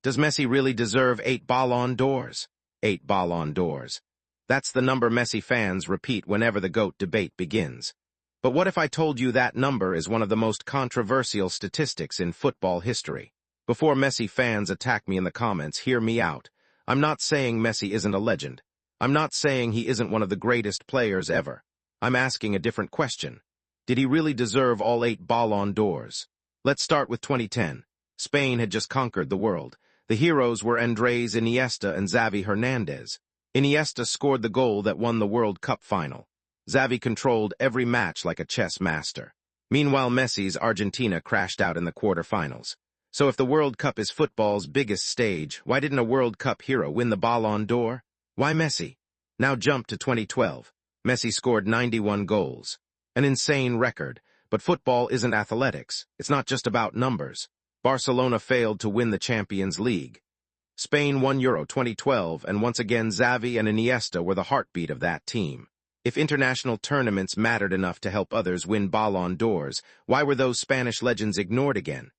Does Messi really deserve 8 Ballon d'Ors? 8 Ballon d'Ors. That's the number Messi fans repeat whenever the GOAT debate begins. But what if I told you that number is one of the most controversial statistics in football history? Before Messi fans attack me in the comments, hear me out. I'm not saying Messi isn't a legend. I'm not saying he isn't one of the greatest players ever. I'm asking a different question. Did he really deserve all 8 Ballon d'Ors? Let's start with 2010. Spain had just conquered the world. The heroes were Andrés Iniesta and Xavi Hernandez. Iniesta scored the goal that won the World Cup final. Xavi controlled every match like a chess master. Meanwhile, Messi's Argentina crashed out in the quarterfinals. So if the World Cup is football's biggest stage, why didn't a World Cup hero win the Ballon d'Or? Why Messi? Now jump to 2012. Messi scored 91 goals. An insane record, but football isn't athletics. It's not just about numbers. Barcelona failed to win the Champions League. Spain won Euro 2012, and once again Xavi and Iniesta were the heartbeat of that team. If international tournaments mattered enough to help others win Ballon d'Ors, why were those Spanish legends ignored again?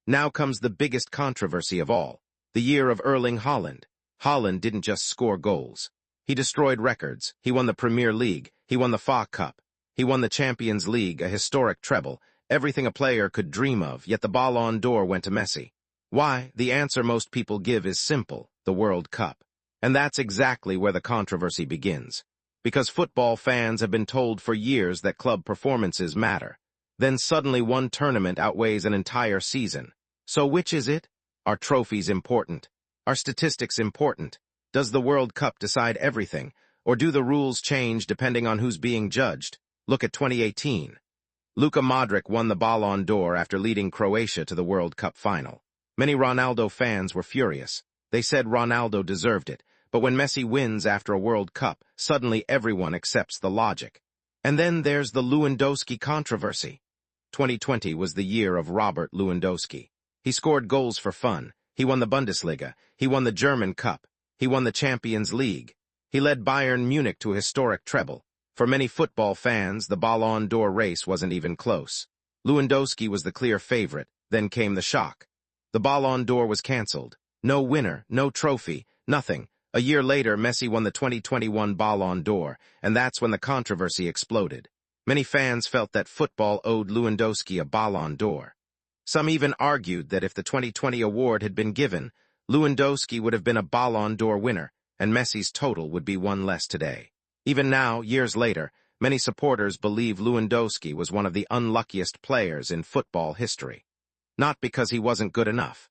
Now comes the biggest controversy of all, the year of Erling Haaland. Haaland didn't just score goals. He destroyed records. He won the Premier League. He won the FA Cup. He won the Champions League, a historic treble, everything a player could dream of, yet the Ballon d'Or went to Messi. Why? The answer most people give is simple, the World Cup. And that's exactly where the controversy begins. Because football fans have been told for years that club performances matter. Then suddenly one tournament outweighs an entire season. So which is it? Are trophies important? Are statistics important? Does the World Cup decide everything? Or do the rules change depending on who's being judged? Look at 2018. Luka Modric won the Ballon d'Or after leading Croatia to the World Cup final. Many Ronaldo fans were furious. They said Ronaldo deserved it. But when Messi wins after a World Cup, suddenly everyone accepts the logic. And then there's the Lewandowski controversy. 2020 was the year of Robert Lewandowski. He scored goals for fun. He won the Bundesliga. He won the German Cup. He won the Champions League. He led Bayern Munich to a historic treble. For many football fans, the Ballon d'Or race wasn't even close. Lewandowski was the clear favorite. Then came the shock. The Ballon d'Or was cancelled. No winner, no trophy, nothing. A year later, Messi won the 2021 Ballon d'Or, and that's when the controversy exploded. Many fans felt that football owed Lewandowski a Ballon d'Or. Some even argued that if the 2020 award had been given, Lewandowski would have been a Ballon d'Or winner, and Messi's total would be one less today. Even now, years later, many supporters believe Lewandowski was one of the unluckiest players in football history. Not because he wasn't good enough,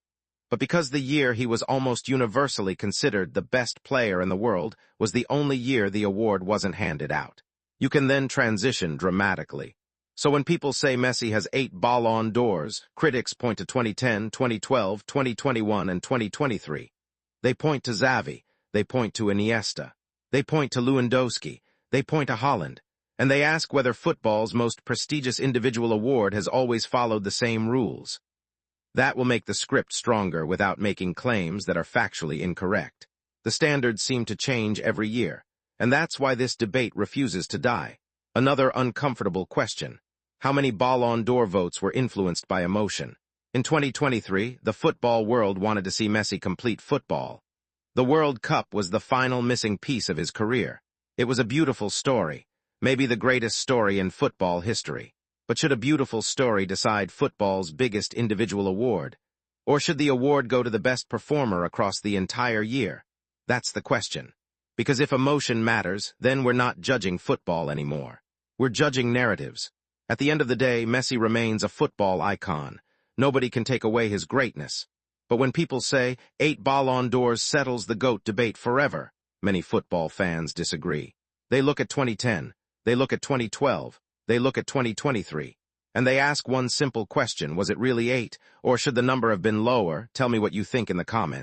but because the year he was almost universally considered the best player in the world was the only year the award wasn't handed out. You can then transition dramatically. So when people say Messi has 8 Ballon d'Ors, critics point to 2010, 2012, 2021, and 2023. They point to Xavi. They point to Iniesta. They point to Lewandowski. They point to Haaland. And they ask whether football's most prestigious individual award has always followed the same rules. That will make the script stronger without making claims that are factually incorrect. The standards seem to change every year, and that's why this debate refuses to die. Another uncomfortable question. How many Ballon d'Or votes were influenced by emotion? In 2023, the football world wanted to see Messi complete football. The World Cup was the final missing piece of his career. It was a beautiful story, maybe the greatest story in football history. But should a beautiful story decide football's biggest individual award? Or should the award go to the best performer across the entire year? That's the question. Because if emotion matters, then we're not judging football anymore. We're judging narratives. At the end of the day, Messi remains a football icon. Nobody can take away his greatness. But when people say 8 Ballon d'Ors settles the GOAT debate forever, many football fans disagree. They look at 2010. They look at 2012. They look at 2023, and they ask one simple question: was it really 8, or should the number have been lower? Tell me what you think in the comments.